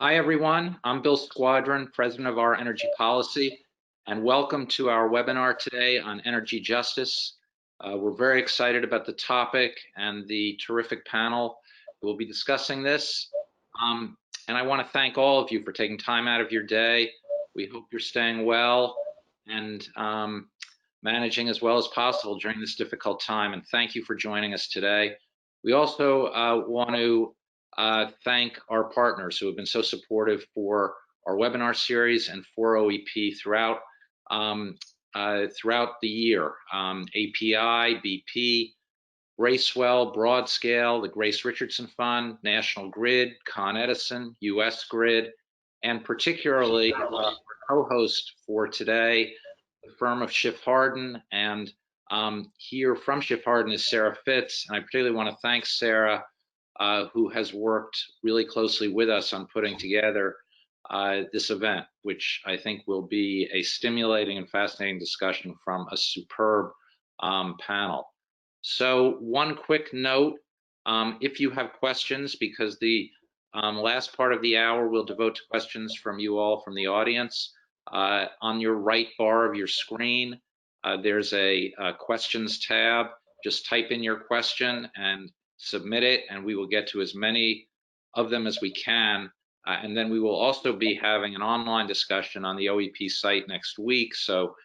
Hi, everyone. I'm Bill Squadron, President of Our Energy Policy, and welcome to our webinar today on energy justice. We're very excited about the topic and the terrific panel who will be discussing this. And I want to thank all of you for taking time out of your day. We hope you're staying well and managing as well as possible during this difficult time. And thank you for joining us today. We also want to thank our partners who have been so supportive for our webinar series and for OEP throughout the year. API, BP, Bracewell, Broadscale, the Grace Richardson Fund, National Grid, Con Edison, US Grid, and particularly our co-host for today, the firm of Schiff Hardin. And here from Schiff Hardin is Sarah Fitz. And I particularly want to thank Sarah, who has worked really closely with us on putting together this event, which I think will be a stimulating and fascinating discussion from a superb panel. So one quick note, if you have questions, because the last part of the hour we'll devote to questions from you all from the audience. On your right bar of your screen, there's a questions tab. Just type in your question and submit it, and we will get to as many of them as we can. And then we will also be having an online discussion on the OEP site next week. So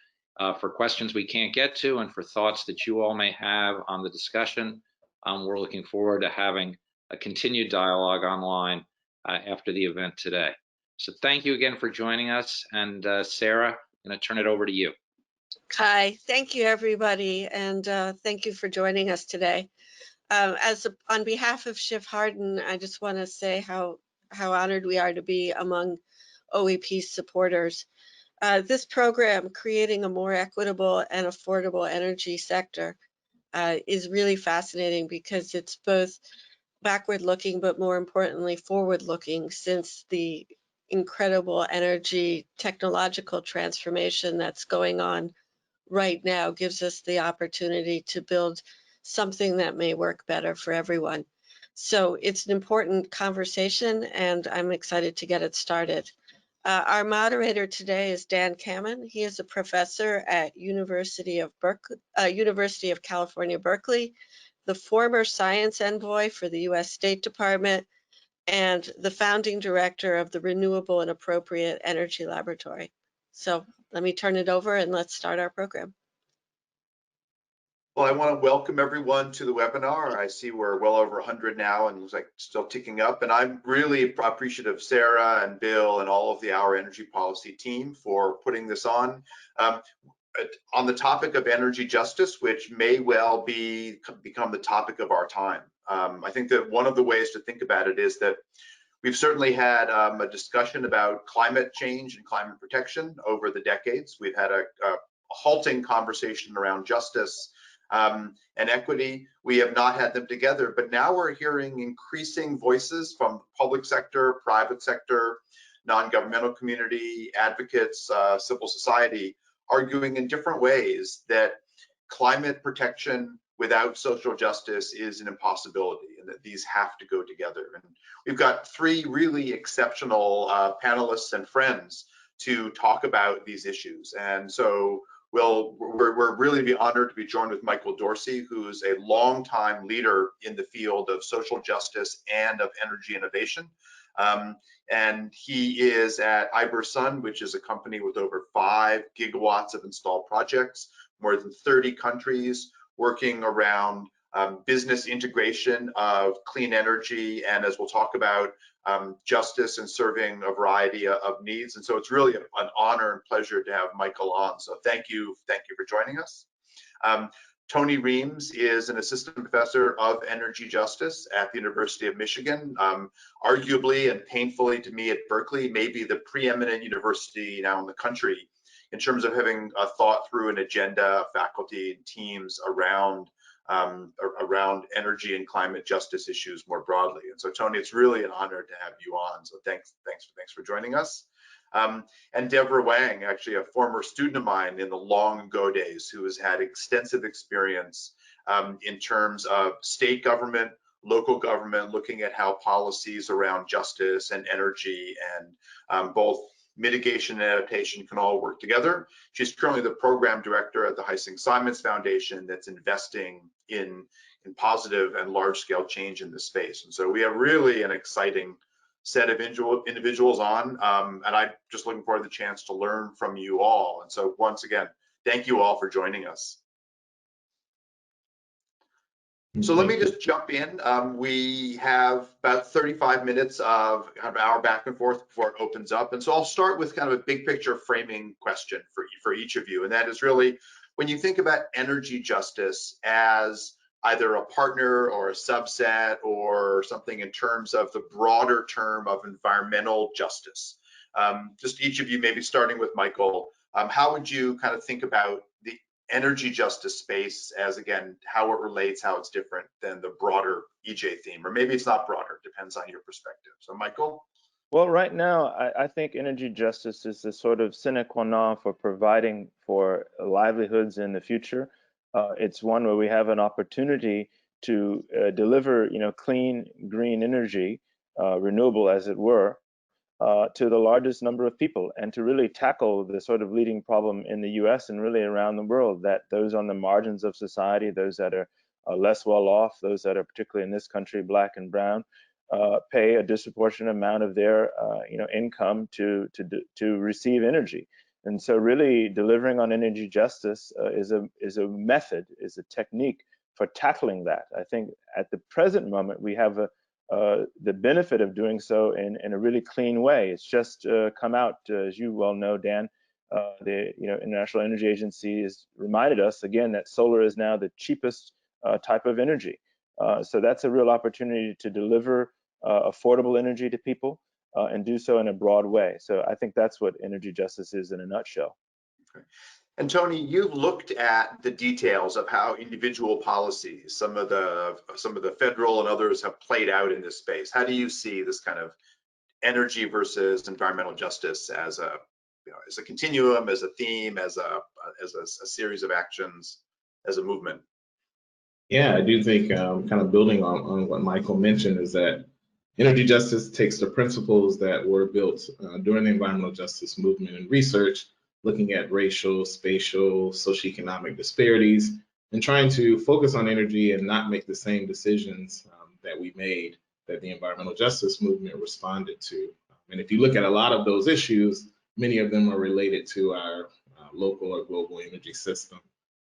for questions we can't get to and for thoughts that you all may have on the discussion, we're looking forward to having a continued dialogue online after the event today. So thank you again for joining us. And Sarah, I'm going to turn it over to you. Hi, thank you everybody, and thank you for joining us today. On behalf of Schiff Hardin, I just want to say how honored we are to be among OEP supporters. This program, Creating a More Equitable and Affordable Energy Sector, is really fascinating because it's both backward-looking, but more importantly, forward-looking, since the incredible energy technological transformation that's going on right now gives us the opportunity to build something that may work better for everyone. So it's an important conversation, and I'm excited to get it started. Our moderator today is Dan Kammen. He is a professor at University of California, Berkeley, the former science envoy for the U.S. State Department, and the founding director of the Renewable and Appropriate Energy Laboratory. So let me turn it over and let's start our program. Well, I want to welcome everyone to the webinar. I see we're well over 100 now and it looks like still ticking up. And I'm really appreciative of Sarah and Bill and all of the Our Energy Policy team for putting this on the topic of energy justice, which may well become the topic of our time. I think that one of the ways to think about it is that we've certainly had a discussion about climate change and climate protection over the decades. We've had a halting conversation around justice and equity. We have not had them together, but now we're hearing increasing voices from the public sector, private sector, non-governmental community, advocates, civil society, arguing in different ways that climate protection without social justice is an impossibility and that these have to go together. And we've got three really exceptional panelists and friends to talk about these issues. And so we're really honored to be joined with Michael Dorsey, who's a longtime leader in the field of social justice and of energy innovation. And he is at Ibersun, which is a company with over 5 gigawatts of installed projects, more than 30 countries, working around business integration of clean energy, and as we'll talk about, justice and serving a variety of needs. And so it's really an honor and pleasure to have Michael on. So thank you for joining us. Tony Reams is an assistant professor of energy justice at the University of Michigan, arguably and painfully to me at Berkeley, maybe the preeminent university now in the country in terms of having thought through an agenda of faculty and teams around energy and climate justice issues more broadly. And so Tony, it's really an honor to have you on. So thanks for joining us. And Devra Wang, actually a former student of mine in the long ago days, who has had extensive experience in terms of state government, local government, looking at how policies around justice and energy and both mitigation and adaptation can all work together. She's currently the program director at the Heising-Simons Foundation that's investing in positive and large-scale change in this space. And so we have really an exciting set of individuals on, and I'm just looking forward to the chance to learn from you all. And so once again, thank you all for joining us. So let me just jump in. We have about 35 minutes of kind of our back and forth before it opens up. And so I'll start with kind of a big picture framing question for each of you. And that is really, when you think about energy justice as either a partner or a subset or something in terms of the broader term of environmental justice, just each of you, maybe starting with Michael, how would you kind of think about the energy justice space as, again, how it relates, how it's different than the broader EJ theme, or maybe it's not broader, depends on your perspective. So Michael? Well, right now, I think energy justice is the sort of sine qua non for providing for livelihoods in the future. It's one where we have an opportunity to deliver, clean, green energy, renewable as it were, to the largest number of people, and to really tackle the sort of leading problem in the US and really around the world, that those on the margins of society, those that are less well off, those that are particularly in this country, Black and brown, pay a disproportionate amount of their income to receive energy. And so really delivering on energy justice is a method, is a technique for tackling that. I think at the present moment we have the benefit of doing so in a really clean way. It's just come out, as you well know, Dan, the International Energy Agency has reminded us again that solar is now the cheapest type of energy. So that's a real opportunity to deliver affordable energy to people and do so in a broad way. So I think that's what energy justice is in a nutshell. Okay. And Tony, you've looked at the details of how individual policies, some of the federal and others, have played out in this space. How do you see this kind of energy versus environmental justice as a continuum, as a theme, as a series of actions, as a movement? Yeah, I do think kind of building on what Michael mentioned is that energy justice takes the principles that were built during the environmental justice movement and research, looking at racial, spatial, socioeconomic disparities, and trying to focus on energy and not make the same decisions that we made, that the environmental justice movement responded to. And if you look at a lot of those issues, many of them are related to our local or global energy system.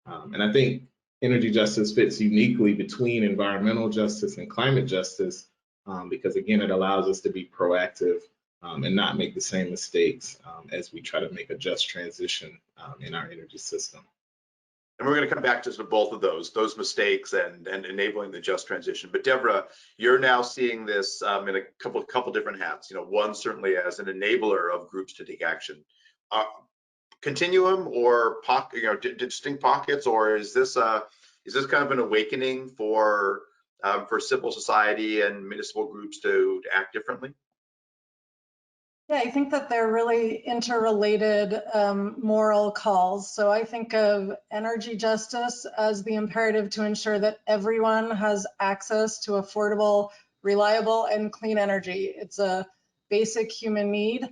And I think energy justice fits uniquely between environmental justice and climate justice because, again, it allows us to be proactive and not make the same mistakes as we try to make a just transition in our energy system. And we're going to come back to sort of both of those mistakes and enabling the just transition. But Devra, you're now seeing this in a couple different hats. One certainly as an enabler of groups to take action. Continuum or distinct pockets, or is this kind of an awakening for civil society and municipal groups to act differently? Yeah, I think that they're really interrelated moral calls. So I think of energy justice as the imperative to ensure that everyone has access to affordable, reliable, and clean energy. It's a basic human need.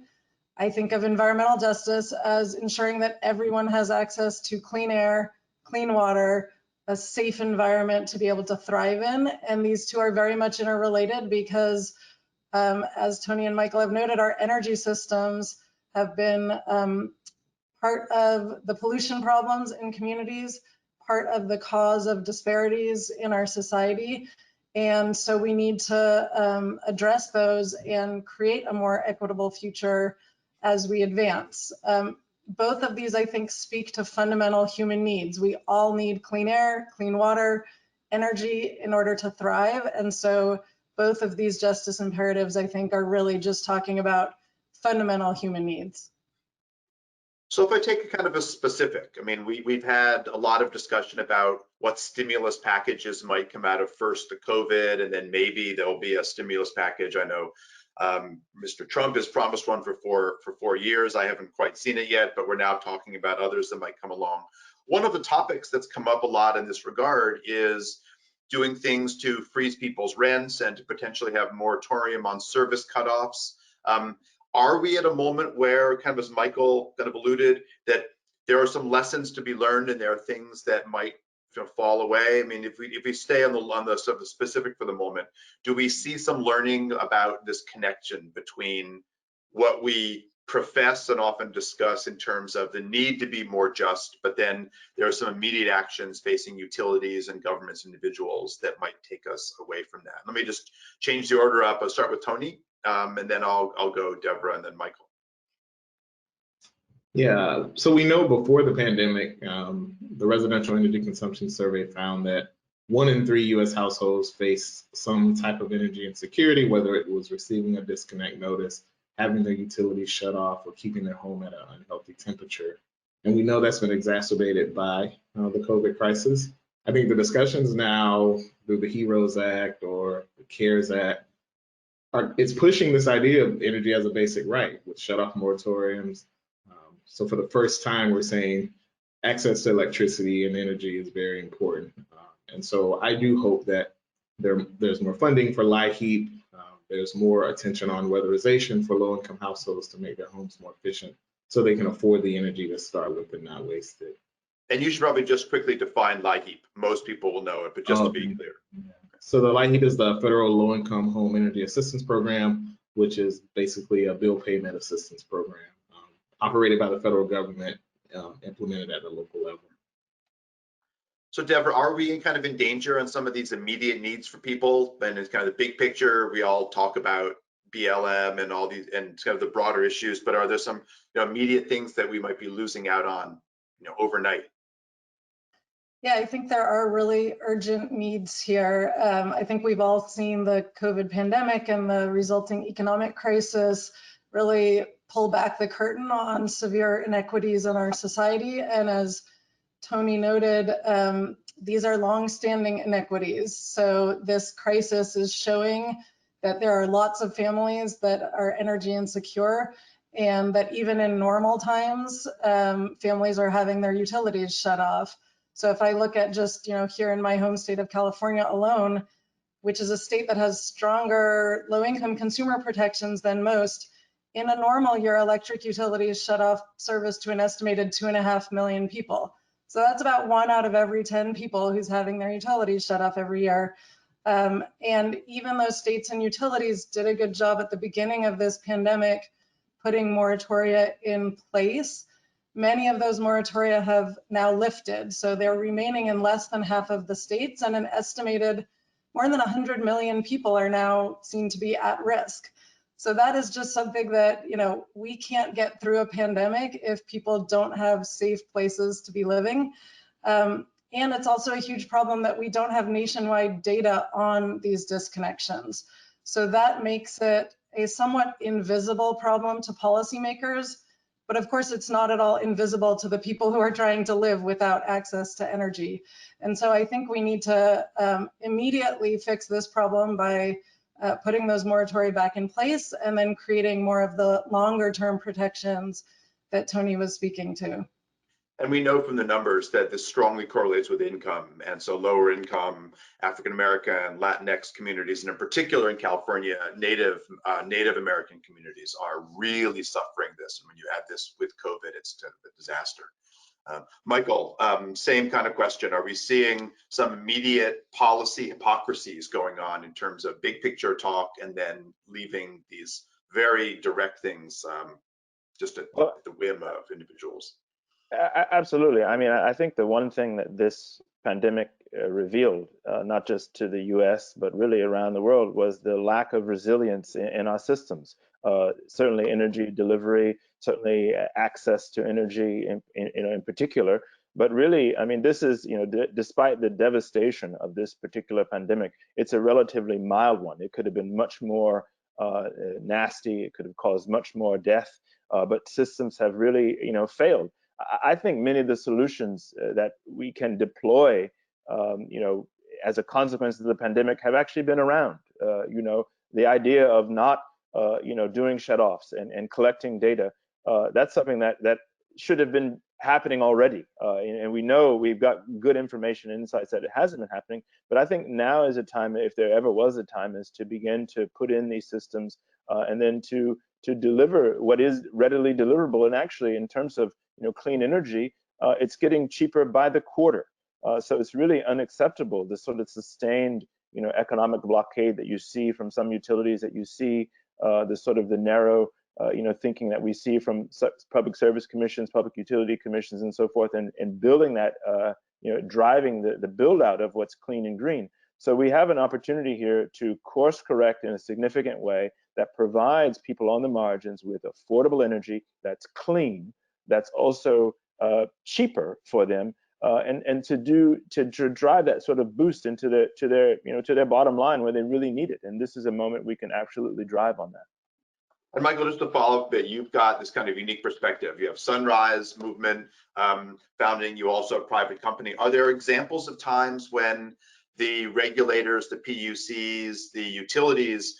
I think of environmental justice as ensuring that everyone has access to clean air, clean water, a safe environment to be able to thrive in. And these two are very much interrelated because as Tony and Michael have noted, our energy systems have been part of the pollution problems in communities, part of the cause of disparities in our society. And so we need to address those and create a more equitable future as we advance. Both of these, I think, speak to fundamental human needs. We all need clean air, clean water, energy in order to thrive. And so both of these justice imperatives, I think, are really just talking about fundamental human needs. So if I take a kind of a specific, I mean, we've had a lot of discussion about what stimulus packages might come out of first the COVID, and then maybe there'll be a stimulus package. I know Mr. Trump has promised one for 4 years. I haven't quite seen it yet, but we're now talking about others that might come along. One of the topics that's come up a lot in this regard is doing things to freeze people's rents and to potentially have moratorium on service cutoffs. Are we at a moment where, kind of as Michael kind of alluded, that there are some lessons to be learned and there are things that might fall away? I mean, if we stay on the sort of specific for the moment, do we see some learning about this connection between what we profess and often discuss in terms of the need to be more just, but then there are some immediate actions facing utilities and governments, individuals that might take us away from that? Let me just change the order up. I'll start with Tony, and then I'll go Devra and then Michael. Yeah, so we know before the pandemic, the Residential Energy Consumption Survey found that 1 in 3 U.S. households faced some type of energy insecurity, whether it was receiving a disconnect notice, having their utilities shut off, or keeping their home at an unhealthy temperature. And we know that's been exacerbated by the COVID crisis. I think the discussions now through the HEROES Act or the CARES Act, it's pushing this idea of energy as a basic right with shut-off moratoriums. So for the first time, we're saying access to electricity and energy is very important. And so I do hope that there's more funding for LIHEAP. There's more attention on weatherization for low-income households to make their homes more efficient so they can afford the energy to start with and not waste it. And you should probably just quickly define LIHEAP. Most people will know it, but just to be clear. So the LIHEAP is the Federal Low-Income Home Energy Assistance Program, which is basically a bill payment assistance program operated by the federal government, implemented at the local level. So Devra, are we kind of in danger on some of these immediate needs for people? And it's kind of the big picture. We all talk about BLM and all these and kind of the broader issues, but are there some immediate things that we might be losing out on overnight? Yeah, I think there are really urgent needs here. I think we've all seen the COVID pandemic and the resulting economic crisis really pull back the curtain on severe inequities in our society. And as Tony noted, these are long-standing inequities. So this crisis is showing that there are lots of families that are energy insecure, and that even in normal times, families are having their utilities shut off. So if I look at just, here in my home state of California alone, which is a state that has stronger low-income consumer protections than most, in a normal year, electric utilities shut off service to an estimated 2.5 million people. So that's about 1 out of every 10 people who's having their utilities shut off every year. And even though states and utilities did a good job at the beginning of this pandemic putting moratoria in place, many of those moratoria have now lifted. So they're remaining in less than half of the states, and an estimated more than 100 million people are now seen to be at risk. So that is just something that, we can't get through a pandemic if people don't have safe places to be living. And it's also a huge problem that we don't have nationwide data on these disconnections. So that makes it a somewhat invisible problem to policymakers. But of course, it's not at all invisible to the people who are trying to live without access to energy. And so I think we need to immediately fix this problem by putting those moratoria back in place and then creating more of the longer term protections that Tony was speaking to. And we know from the numbers that this strongly correlates with income. And so lower income African American and Latinx communities, and in particular in California, Native American communities are really suffering this. And when you add this with COVID, it's a disaster. Michael, same kind of question. Are we seeing some immediate policy hypocrisies going on in terms of big picture talk and then leaving these very direct things just at the whim of individuals? Absolutely. I mean, I think the one thing that this pandemic revealed, not just to the US, but really around the world, was the lack of resilience in our systems. Certainly energy delivery, certainly access to energy in particular. But really, I mean, this is, despite the devastation of this particular pandemic, it's a relatively mild one. It could have been much more nasty. It could have caused much more death, but systems have really, failed. I think many of the solutions that we can deploy, as a consequence of the pandemic have actually been around. The idea of not, doing shutoffs and collecting data, that's something that should have been happening already, and we know we've got good information and insights that it hasn't been happening. But I think now is a time, if there ever was a time, is to begin to put in these systems and then to deliver what is readily deliverable. And actually, in terms of clean energy, it's getting cheaper by the quarter. So it's really unacceptable, this sort of sustained economic blockade that you see from some utilities, that you see the narrow thinking that we see from public service commissions, public utility commissions, and so forth, and building that, driving the build out of what's clean and green. So we have an opportunity here to course correct in a significant way that provides people on the margins with affordable energy that's clean, that's also cheaper for them, and to drive that sort of boost into their bottom line where they really need it. And this is a moment we can absolutely drive on that. And Michael, just to follow up a bit, you've got this kind of unique perspective. You have Sunrise Movement founding, you also have a private company. Are there examples of times when the regulators, the PUCs, the utilities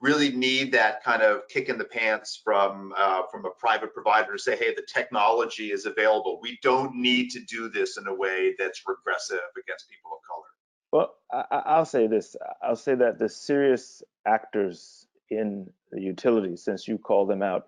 really need that kind of kick in the pants from a private provider to say, hey, the technology is available. We don't need to do this in a way that's regressive against people of color. Well, I'll say this. I'll say that the serious actors in the utilities, since you call them out,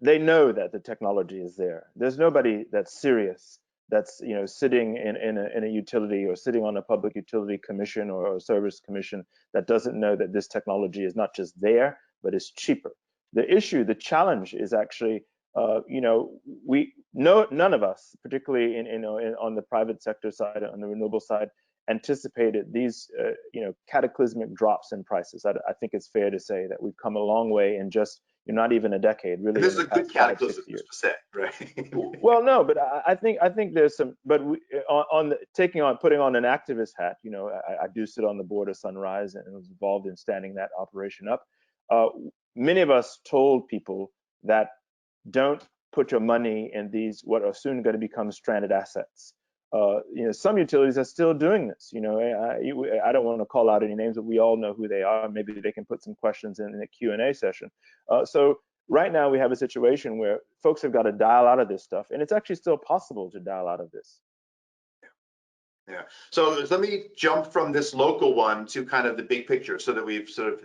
they know that the technology is there. There's nobody that's serious that's sitting in a utility or sitting on a public utility commission or a service commission that doesn't know that this technology is not just there, but is cheaper. The challenge is actually, none of us, particularly on the private sector side, on the renewable side, anticipated these cataclysmic drops in prices. I think it's fair to say that we've come a long way in just not even a decade, really. This is a good cataclysm to say, right? Well, no, but I think there's some. But putting on an activist hat, I do sit on the board of Sunrise and was involved in standing that operation up. Many of us told people that don't put your money in these what are soon going to become stranded assets. Some utilities are still doing this. I don't want to call out any names, but we all know who they are. Maybe they can put some questions in the Q&A session. So right now we have a situation where folks have got to dial out of this stuff, and it's actually still possible to dial out of this. Yeah. So let me jump from this local one to kind of the big picture, so that we've sort of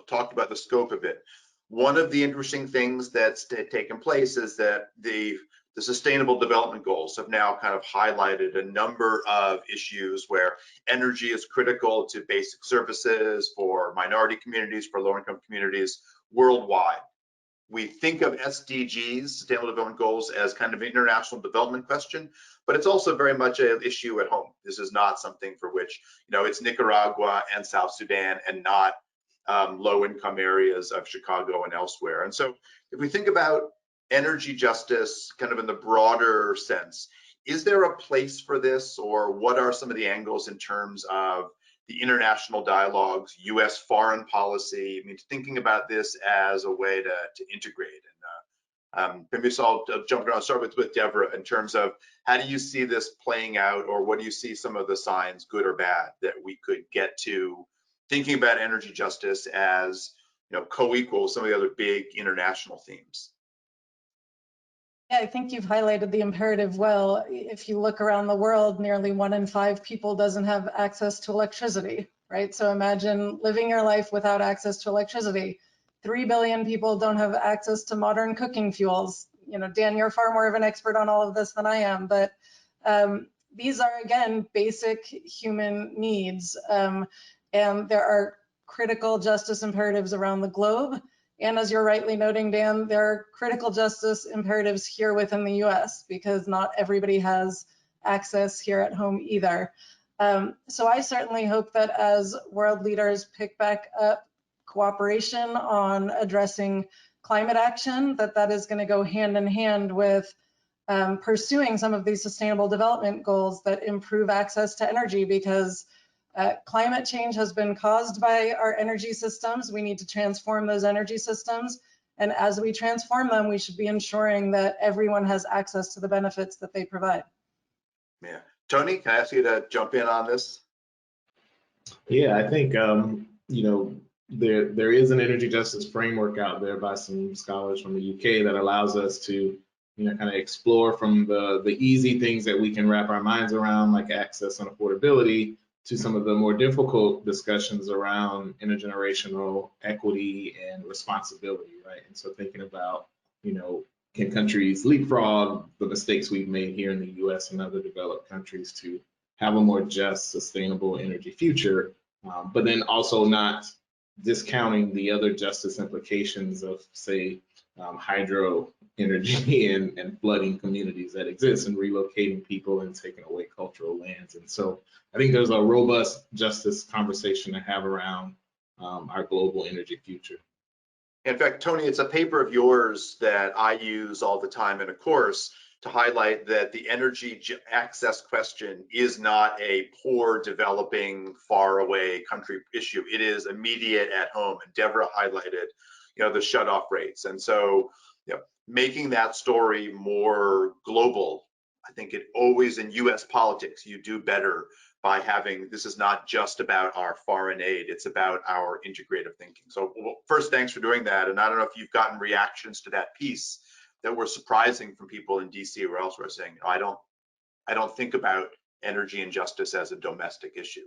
talked about the scope of it. One of the interesting things that's taken place is that the Sustainable Development Goals have now kind of highlighted a number of issues where energy is critical to basic services for minority communities, for low-income communities worldwide. We think of SDGs, Sustainable Development Goals, as kind of an international development question, but it's also very much an issue at home. This is not something for which, it's Nicaragua and South Sudan and not low-income areas of Chicago and elsewhere. And so if we think about energy justice kind of in the broader sense, is there a place for this, or what are some of the angles in terms of the international dialogues, US foreign policy? I mean, thinking about this as a way to integrate. And maybe so I'll jump around, start with Devra, in terms of how do you see this playing out, or what do you see some of the signs, good or bad, that we could get to thinking about energy justice as co-equal with some of the other big international themes? Yeah, I think you've highlighted the imperative well. If you look around the world, nearly 1 in 5 people doesn't have access to electricity, right? So imagine living your life without access to electricity. 3 billion people don't have access to modern cooking fuels. Dan, you're far more of an expert on all of this than I am, but these are, again, basic human needs. And there are critical justice imperatives around the globe. And as you're rightly noting, Dan, there are critical justice imperatives here within the US, because not everybody has access here at home either. So I certainly hope that as world leaders pick back up cooperation on addressing climate action, that is going to go hand in hand with pursuing some of these sustainable development goals that improve access to energy, because climate change has been caused by our energy systems. We need to transform those energy systems. And as we transform them, we should be ensuring that everyone has access to the benefits that they provide. Yeah. Tony, can I ask you to jump in on this? Yeah, I think, there is an energy justice framework out there by some scholars from the UK that allows us to kind of explore from the easy things that we can wrap our minds around, like access and affordability, to some of the more difficult discussions around intergenerational equity and responsibility, right? And so thinking about, can countries leapfrog the mistakes we've made here in the US and other developed countries to have a more just, sustainable energy future, but then also not discounting the other justice implications of, say, hydro energy and flooding communities that exist, and relocating people and taking away cultural lands. And so I think there's a robust justice conversation to have around our global energy future. In fact, Tony, it's a paper of yours that I use all the time in a course to highlight that the energy access question is not a poor, developing, far away country issue. It is immediate at home. And Devra highlighted, the shutoff rates. And so, making that story more global, I think it always, in US politics, you do better by having, this is not just about our foreign aid, it's about our integrative thinking. So first, thanks for doing that. And I don't know if you've gotten reactions to that piece that were surprising from people in DC or elsewhere, saying, I don't think about energy and justice as a domestic issue.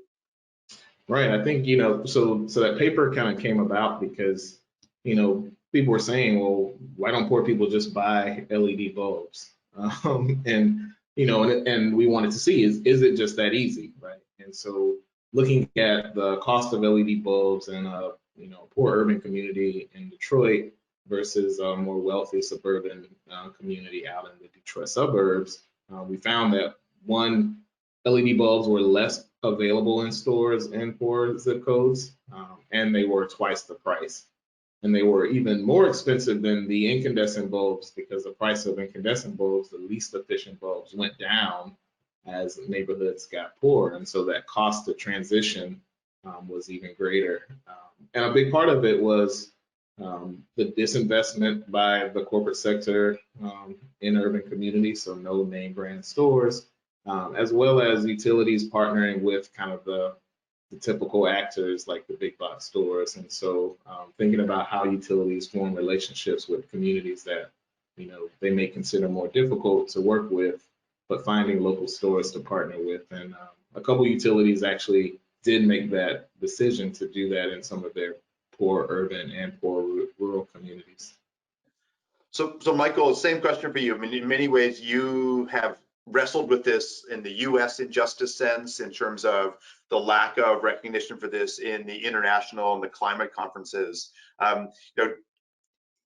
Right. I think, so that paper kind of came about because, people were saying, well, why don't poor people just buy LED bulbs? And we wanted to see, is it just that easy, right? And so looking at the cost of LED bulbs in a poor urban community in Detroit versus a more wealthy suburban community out in the Detroit suburbs, we found that one, LED bulbs were less available in stores in poor zip codes, and they were twice the price. And they were even more expensive than the incandescent bulbs, because the price of incandescent bulbs, the least efficient bulbs, went down as neighborhoods got poor. And so that cost to transition was even greater. And a big part of it was the disinvestment by the corporate sector in urban communities, so no name brand stores, as well as utilities partnering with kind of the typical actors like the big box stores. And so thinking about how utilities form relationships with communities that, they may consider more difficult to work with, but finding local stores to partner with. And a couple utilities actually did make that decision to do that in some of their poor urban and poor rural communities. So Michael, same question for you. I mean, in many ways, you have wrestled with this in the US injustice sense, in terms of the lack of recognition for this in the international and the climate conferences.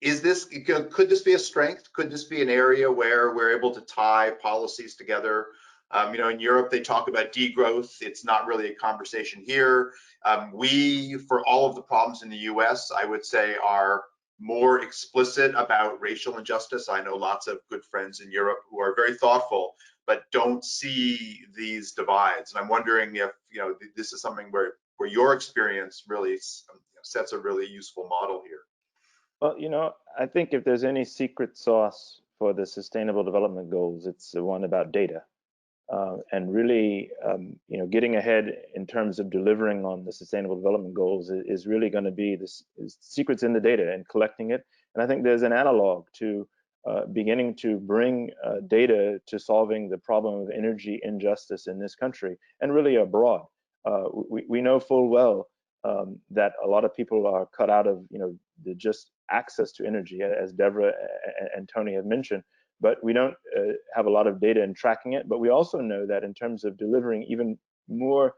Is this, could this be a strength? Could this be an area where we're able to tie policies together? In Europe, they talk about degrowth. It's not really a conversation here. We, for all of the problems in the US, I would say, are more explicit about racial injustice. I know lots of good friends in Europe who are very thoughtful, but don't see these divides. And I'm wondering if, this is something where your experience really sets a really useful model here. Well, I think if there's any secret sauce for the Sustainable Development Goals, it's the one about data. And really, getting ahead in terms of delivering on the Sustainable Development Goals is really going to be this secrets in the data and collecting it. And I think there's an analog to beginning to bring data to solving the problem of energy injustice in this country and really abroad. We know full well that a lot of people are cut out of the just access to energy, as Devra and Tony have mentioned. But we don't have a lot of data in tracking it. But we also know that in terms of delivering even more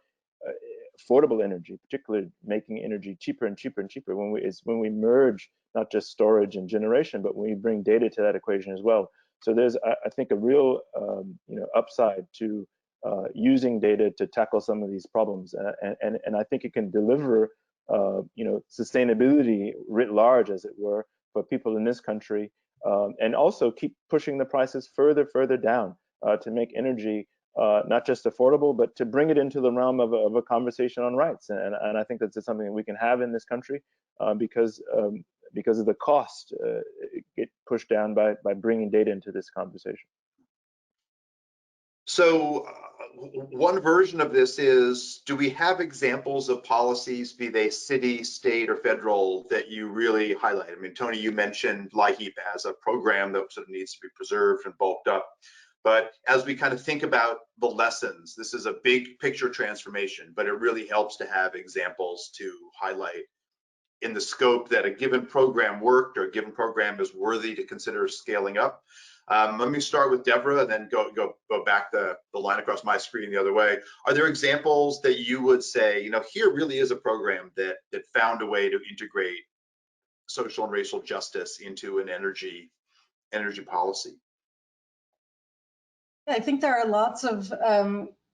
affordable energy, particularly making energy cheaper and cheaper and cheaper, when we merge not just storage and generation, but when we bring data to that equation as well. So there's, I think, a real upside to using data to tackle some of these problems, and I think it can deliver sustainability writ large, as it were, for people in this country. And also keep pushing the prices further down to make energy not just affordable, but to bring it into the realm of a conversation on rights. And I think that's something that we can have in this country because of the cost get pushed down by bringing data into this conversation. So one version of this is, do we have examples of policies, be they city, state, or federal, that you really highlight? I mean, Tony, you mentioned LIHEAP as a program that sort of needs to be preserved and bulked up. But as we kind of think about the lessons, this is a big picture transformation, but it really helps to have examples to highlight in the scope that a given program worked or a given program is worthy to consider scaling up. Let me start with Devra and then go back the line across my screen the other way. Are there examples that you would say, you know, here really is a program that found a way to integrate social and racial justice into an energy policy? I think there are lots of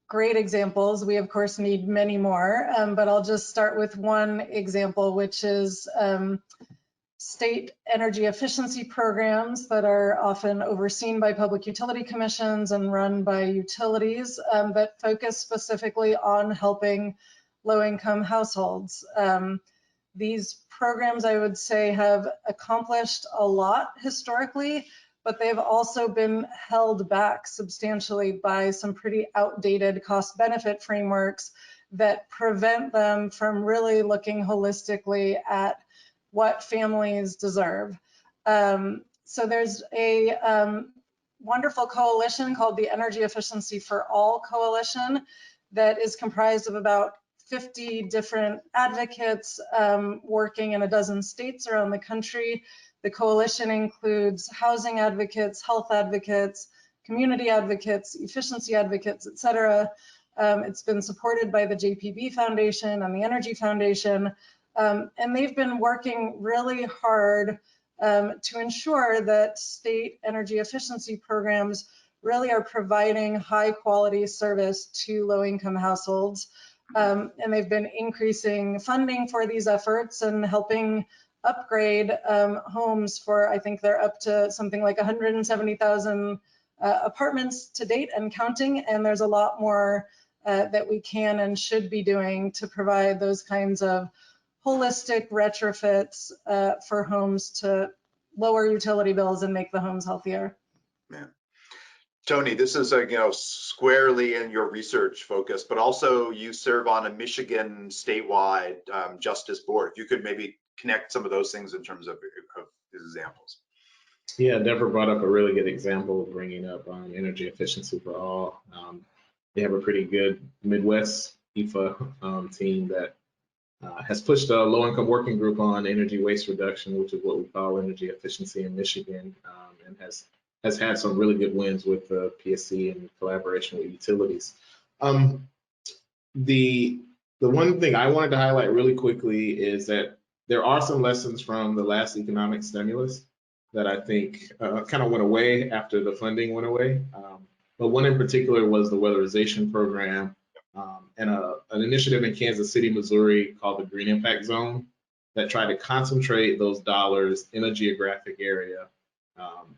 great examples. We, of course, need many more, but I'll just start with one example, which is state energy efficiency programs that are often overseen by public utility commissions and run by utilities that focus specifically on helping low-income households. These programs, I would say, have accomplished a lot historically, but they've also been held back substantially by some pretty outdated cost-benefit frameworks that prevent them from really looking holistically at what families deserve. So there's a wonderful coalition called the Energy Efficiency for All Coalition that is comprised of about 50 different advocates working in a dozen states around the country. The coalition includes housing advocates, health advocates, community advocates, efficiency advocates, et cetera. It's been supported by the JPB Foundation and the Energy Foundation. And they've been working really hard to ensure that state energy efficiency programs really are providing high quality service to low income households. And they've been increasing funding for these efforts and helping upgrade homes for, I think they're up to something like 170,000 apartments to date and counting. And there's a lot more that we can and should be doing to provide those kinds of holistic retrofits for homes to lower utility bills and make the homes healthier. Yeah. Tony, this is squarely in your research focus, but also you serve on a Michigan statewide justice board. If you could maybe connect some of those things in terms of these examples. Yeah, Devra brought up a really good example of bringing up energy efficiency for all. They have a pretty good Midwest IFA team that has pushed a low-income working group on energy waste reduction, which is what we call energy efficiency in Michigan, and has had some really good wins with the PSC in collaboration with utilities. The one thing I wanted to highlight really quickly is that there are some lessons from the last economic stimulus that I think kind of went away after the funding went away. But one in particular was the weatherization program and an initiative in Kansas City, Missouri called the Green Impact Zone that tried to concentrate those dollars in a geographic area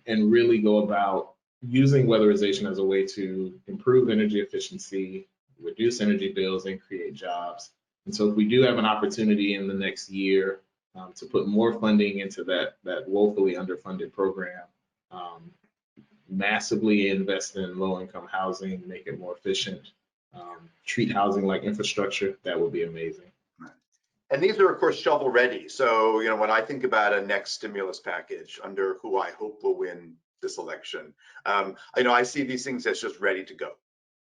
and really go about using weatherization as a way to improve energy efficiency, reduce energy bills, and create jobs. And so if we do have an opportunity in the next year to put more funding into that woefully underfunded program, massively invest in low-income housing, make it more efficient, treat housing like infrastructure, that would be amazing. And these are, of course, shovel ready. So, when I think about a next stimulus package under who I hope will win this election, I see these things as just ready to go.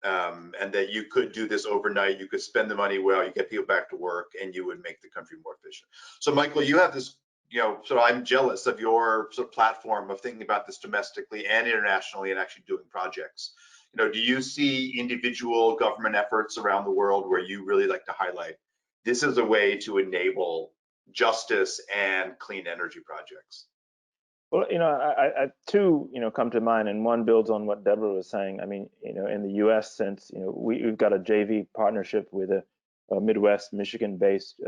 And that you could do this overnight, you could spend the money well, you get people back to work, and you would make the country more efficient. So, Michael, you have this, I'm jealous of your sort of platform of thinking about this domestically and internationally and actually doing projects. Do you see individual government efforts around the world where you really like to highlight this is a way to enable justice and clean energy projects? Well, I two, come to mind, and one builds on what Devra was saying. I mean, in the U.S., since we've got a JV partnership with a Midwest, Michigan-based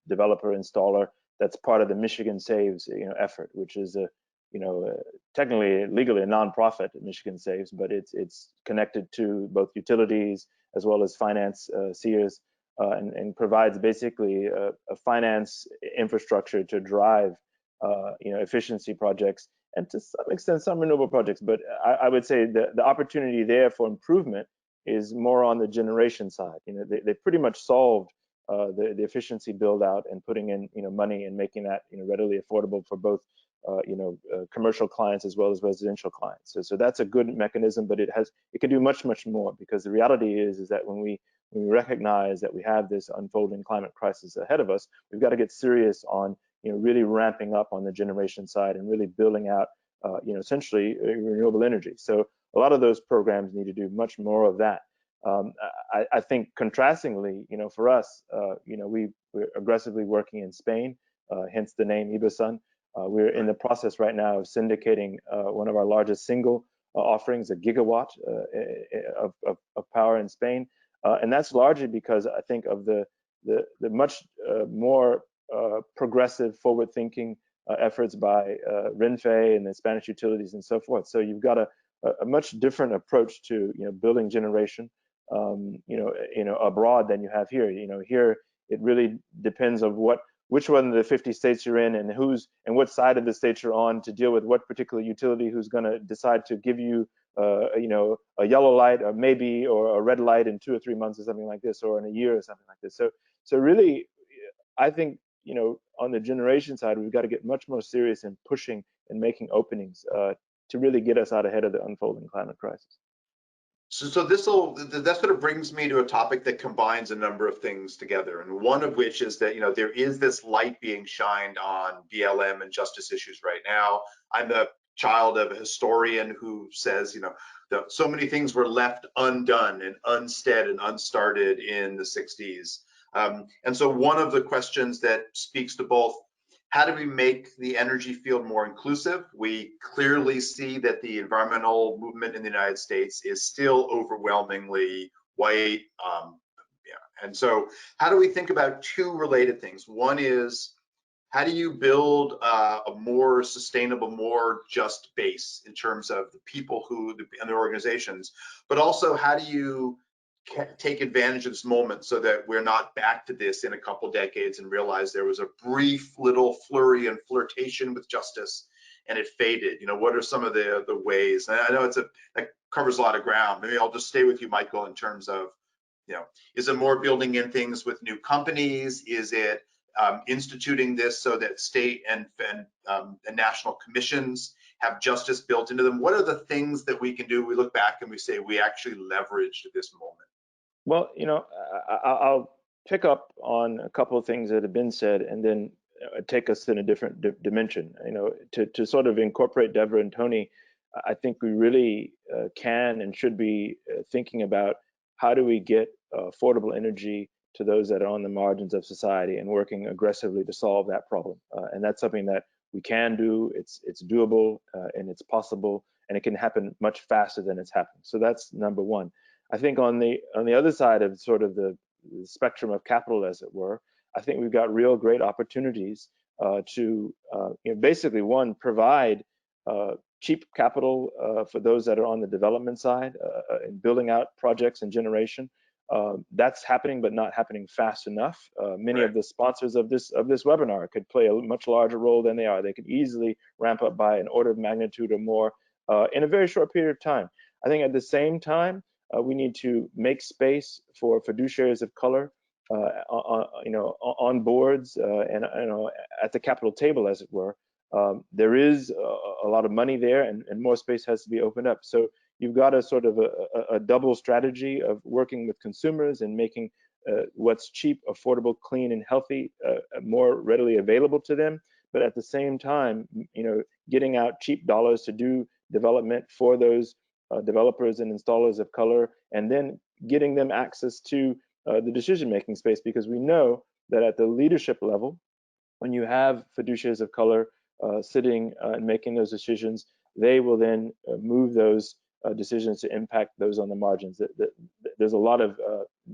developer installer that's part of the Michigan Saves, effort, which is technically legally a nonprofit, Michigan Saves, but it's connected to both utilities as well as financiers, and provides basically a finance infrastructure to drive efficiency projects and to some extent some renewable projects. But I would say the opportunity there for improvement is more on the generation side. They pretty much solved the efficiency build out and putting in money and making that readily affordable for both commercial clients as well as residential clients. So that's a good mechanism, but it can do much more, because the reality is that when we recognize that we have this unfolding climate crisis ahead of us, we've got to get serious on really ramping up on the generation side and really building out essentially renewable energy. So a lot of those programs need to do much more of that. I think contrastingly, for us, we're aggressively working in Spain, hence the name Ibasun. We're in the process right now of syndicating one of our largest single offerings, a gigawatt of power in Spain, and that's largely because I think of the much more progressive, forward-thinking efforts by Renfe and the Spanish utilities and so forth. So you've got a much different approach to building generation, abroad than you have here. Here it really depends on which one of the 50 states you're in and what side of the state you're on to deal with what particular utility who's going to decide to give you a yellow light or maybe or a red light in 2 or 3 months or something like this, or in a year or something like this. So really, I think on the generation side, we've got to get much more serious in pushing and making openings to really get us out ahead of the unfolding climate crisis. So that sort of brings me to a topic that combines a number of things together, and one of which is that there is this light being shined on BLM and justice issues right now. I'm the child of a historian who says that so many things were left undone and unsaid and unstarted in the 60s. And so one of the questions that speaks to both, how do we make the energy field more inclusive? We clearly see that the environmental movement in the United States is still overwhelmingly white. And so how do we think about two related things? One is, how do you build a more sustainable, more just base in terms of the people and the organizations, but also how do you take advantage of this moment so that we're not back to this in a couple decades and realize there was a brief little flurry and flirtation with justice and it faded? What are some of the ways? And I know that covers a lot of ground. Maybe I'll just stay with you, Michael, in terms of, is it more building in things with new companies? Is it instituting this so that state and national commissions have justice built into them? What are the things that we can do? We look back and we say we actually leveraged this moment. Well, I'll pick up on a couple of things that have been said and then take us in a different dimension. To sort of incorporate Devra and Tony, I think we really can and should be thinking about how do we get affordable energy to those that are on the margins of society and working aggressively to solve that problem. And that's something that we can do. It's doable and it's possible, and it can happen much faster than it's happening. So that's number one. I think on the other side of sort of the spectrum of capital, as it were, I think we've got real great opportunities to basically, one, provide cheap capital for those that are on the development side in building out projects and generation. That's happening, but not happening fast enough. Many of the sponsors of this webinar could play a much larger role than they are. They could easily ramp up by an order of magnitude or more in a very short period of time. I think at the same time, we need to make space for fiduciaries of color, on boards and at the capital table, as it were. There is a lot of money there, and more space has to be opened up. So you've got a sort of a double strategy of working with consumers and making what's cheap, affordable, clean, and healthy more readily available to them. But at the same time, getting out cheap dollars to do development for those developers and installers of color, and then getting them access to the decision-making space, because we know that at the leadership level, when you have fiduciaries of color sitting and making those decisions, they will then move those decisions to impact those on the margins. There's a lot of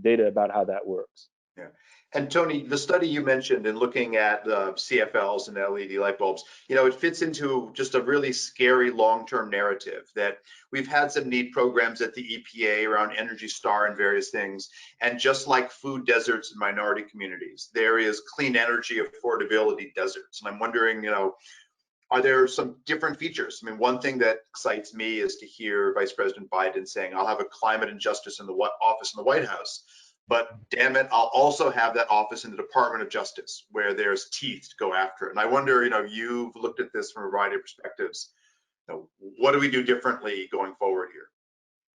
data about how that works. Yeah. And Tony, the study you mentioned in looking at CFLs and LED light bulbs, it fits into just a really scary long-term narrative that we've had some neat programs at the EPA around Energy Star and various things. And just like food deserts in minority communities, there is clean energy affordability deserts. And I'm wondering, Are there some different features? I mean, one thing that excites me is to hear Vice President Biden saying, I'll have a climate and justice in the office in the White House, but damn it, I'll also have that office in the Department of Justice where there's teeth to go after it. And I wonder, you've looked at this from a variety of perspectives. What do we do differently going forward here?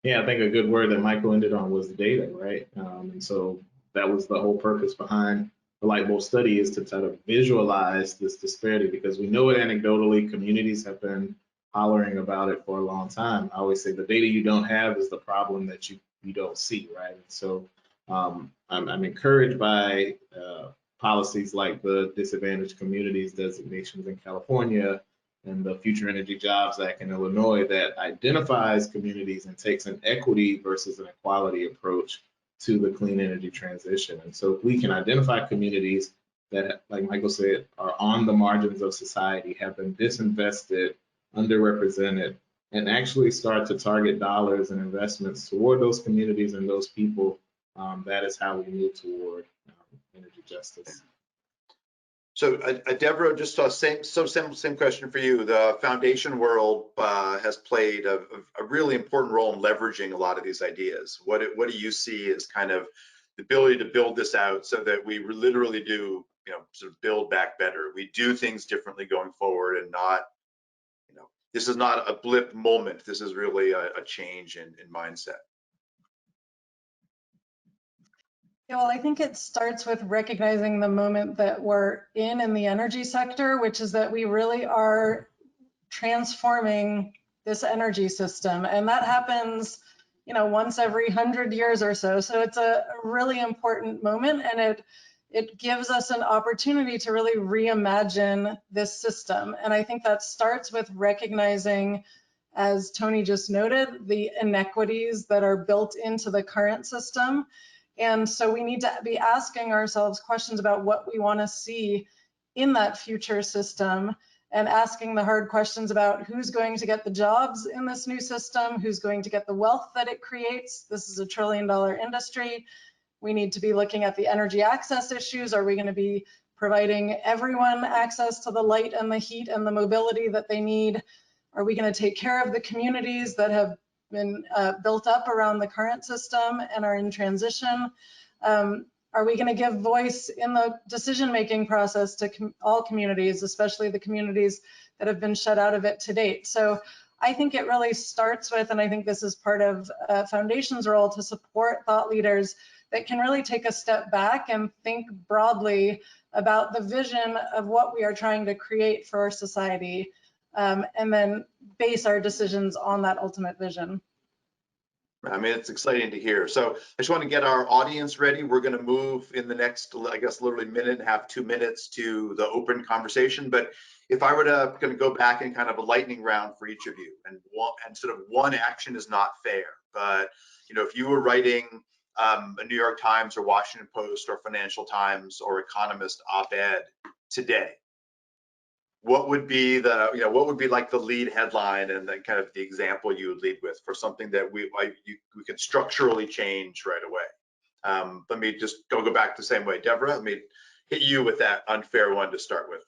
Yeah, I think a good word that Michael ended on was data, right? And so that was the whole purpose behind the light bulb study, is to try to visualize this disparity, because we know it anecdotally. Communities have been hollering about it for a long time. I always say the data you don't have is the problem that you don't see, right? And so I'm encouraged by policies like the disadvantaged communities designations in California and the Future Energy Jobs Act in Illinois that identifies communities and takes an equity versus an equality approach to the clean energy transition. And so if we can identify communities that, like Michael said, are on the margins of society, have been disinvested, underrepresented, and actually start to target dollars and investments toward those communities and those people, that is how we move toward energy justice. So, Devra, just same question for you. The foundation world has played a really important role in leveraging a lot of these ideas. What do you see as kind of the ability to build this out so that we literally do, sort of build back better? We do things differently going forward, and not, this is not a blip moment. This is really a change in mindset. Yeah, well, I think it starts with recognizing the moment that we're in the energy sector, which is that we really are transforming this energy system. And that happens, once every 100 years or so. So it's a really important moment, and it gives us an opportunity to really reimagine this system. And I think that starts with recognizing, as Tony just noted, the inequities that are built into the current system. And so we need to be asking ourselves questions about what we want to see in that future system, and asking the hard questions about who's going to get the jobs in this new system, who's going to get the wealth that it creates. This is a $1 trillion industry. We need to be looking at the energy access issues. Are we going to be providing everyone access to the light and the heat and the mobility that they need? Are we going to take care of the communities that have been built up around the current system and are in transition? Are we going to give voice in the decision-making process to all communities, especially the communities that have been shut out of it to date? So I think it really starts with, and I think this is part of Foundation's role, to support thought leaders that can really take a step back and think broadly about the vision of what we are trying to create for our society, and then base our decisions on that ultimate vision. I mean, it's exciting to hear. So I just want to get our audience ready. We're going to move in the next, I guess, literally minute and a half, 2 minutes to the open conversation. But if I were to go back in kind of a lightning round for each of you, and sort of one action is not fair, but if you were writing a New York Times or Washington Post or Financial Times or Economist op-ed today, what would be like the lead headline and then kind of the example you would lead with for something that we could structurally change right away? Let me just go back the same way. Devra, let me hit you with that unfair one to start with.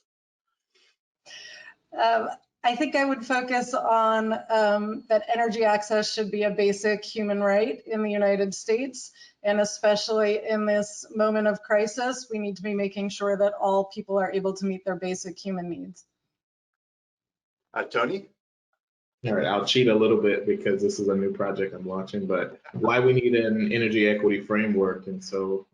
I think I would focus on that energy access should be a basic human right in the United States, and especially in this moment of crisis, we need to be making sure that all people are able to meet their basic human needs. Tony? All right, I'll cheat a little bit because this is a new project I'm launching, but why we need an energy equity framework. And so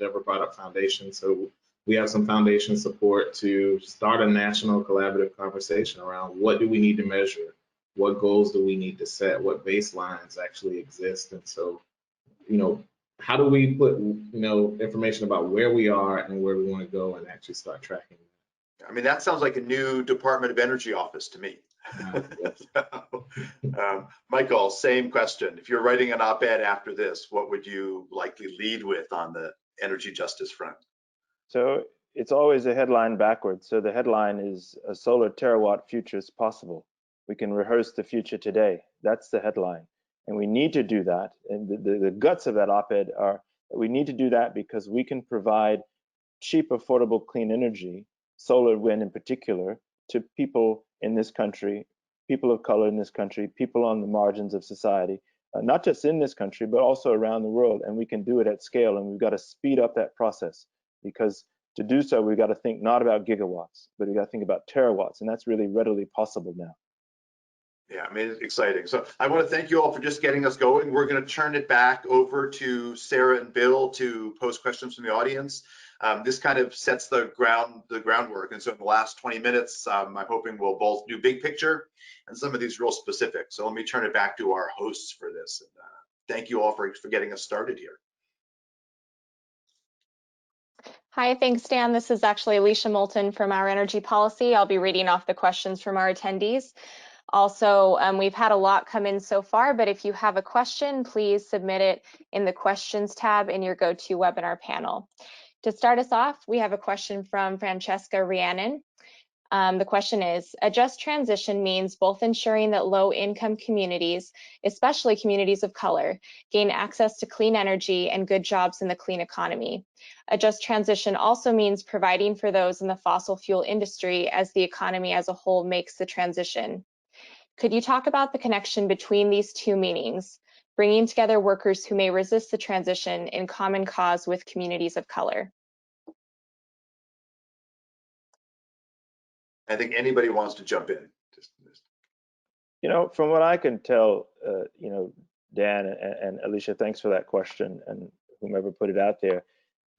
Devra brought up Foundation. So we have some Foundation support to start a national collaborative conversation around what do we need to measure? What goals do we need to set? What baselines actually exist? And so, how do we put, information about where we are and where we want to go and actually start tracking? I mean, that sounds like a new Department of Energy office to me. Michael, same question. If you're writing an op-ed after this, what would you likely lead with on the energy justice front? So it's always a headline backwards. So the headline is a solar terawatt future is possible. We can rehearse the future today. That's the headline. And we need to do that. And the guts of that op-ed are that we need to do that because we can provide cheap, affordable, clean energy, solar, wind in particular, to people in this country, people of color in this country, people on the margins of society, not just in this country, but also around the world. And we can do it at scale, and we've got to speed up that process, because to do so, we've got to think not about gigawatts, but we've got to think about terawatts, and that's really readily possible now. Yeah, I mean, it's exciting. So I want to thank you all for just getting us going. We're going to turn it back over to Sarah and Bill to pose questions from the audience. This kind of sets the groundwork. And so in the last 20 minutes, I'm hoping we'll both do big picture and some of these real specific. So let me turn it back to our hosts for this. And, thank you all for getting us started here. Hi, thanks, Dan. This is actually Alicia Moulton from Our Energy Policy. I'll be reading off the questions from our attendees. Also, we've had a lot come in so far, but if you have a question, please submit it in the questions tab in your GoToWebinar panel. To start us off, we have a question from Francesca Rhiannon. The question is, a just transition means both ensuring that low-income communities, especially communities of color, gain access to clean energy and good jobs in the clean economy. A just transition also means providing for those in the fossil fuel industry as the economy as a whole makes the transition. Could you talk about the connection between these two meanings, bringing together workers who may resist the transition in common cause with communities of color? I think anybody wants to jump in. You know, from what I can tell, you know, Dan and Alicia, thanks for that question, and whomever put it out there.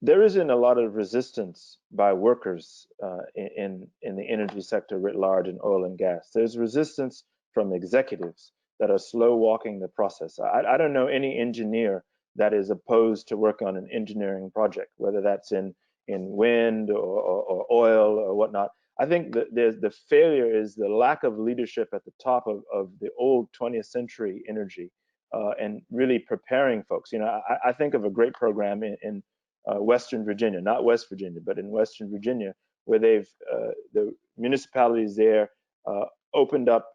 There isn't a lot of resistance by workers in the energy sector writ large in oil and gas. There's resistance from executives that are slow walking the process. I don't know any engineer that is opposed to work on an engineering project, whether that's in wind or oil or whatnot. I think that the failure is the lack of leadership at the top of the old 20th century energy and really preparing folks. You know, I think of a great program in Western Virginia, not West Virginia, but in Western Virginia, where they've the municipalities there opened up